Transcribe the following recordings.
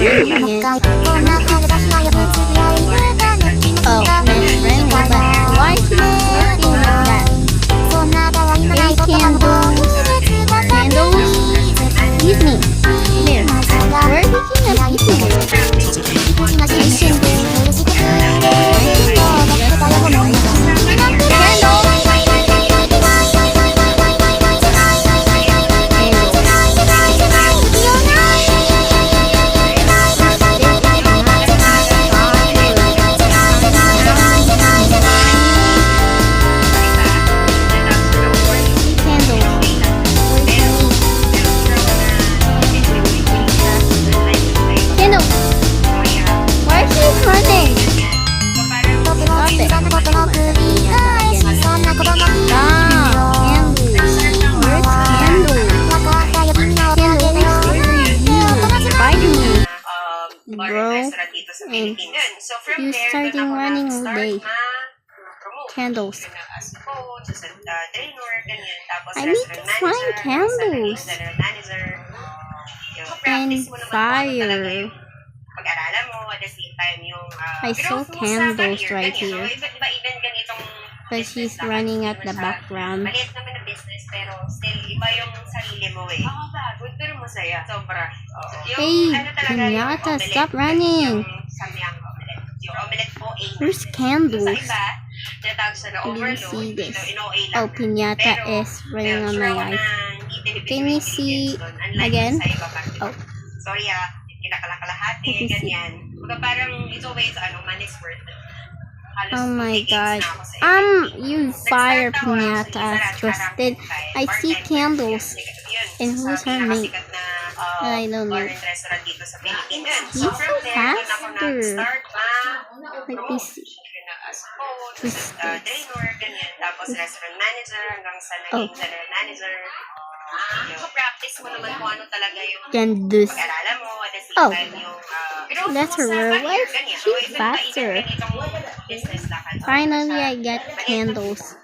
again. Oh, Miss Remy, but why is she looking like that? Hey, candles. Excuse me. Here. We're taking a picture. Bro, and you starting running all day. Candles. I need to find candles and fire. I saw candles right here, but she's running at the background. Hey, Pinata, stop running. Where's candles? Can you see this? Oh, Pinata is running on my eyes. Can you see again? Oh. Let me see. Oh my god. You fire Pinata twisted. I see candles. And who's her mate? I don't know. He's so faster. Let me see. Twisted. Oh. Candles. Oh. That's her real life. She's faster. Finally, I got candles.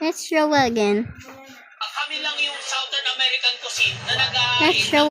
Let's show again. Let's show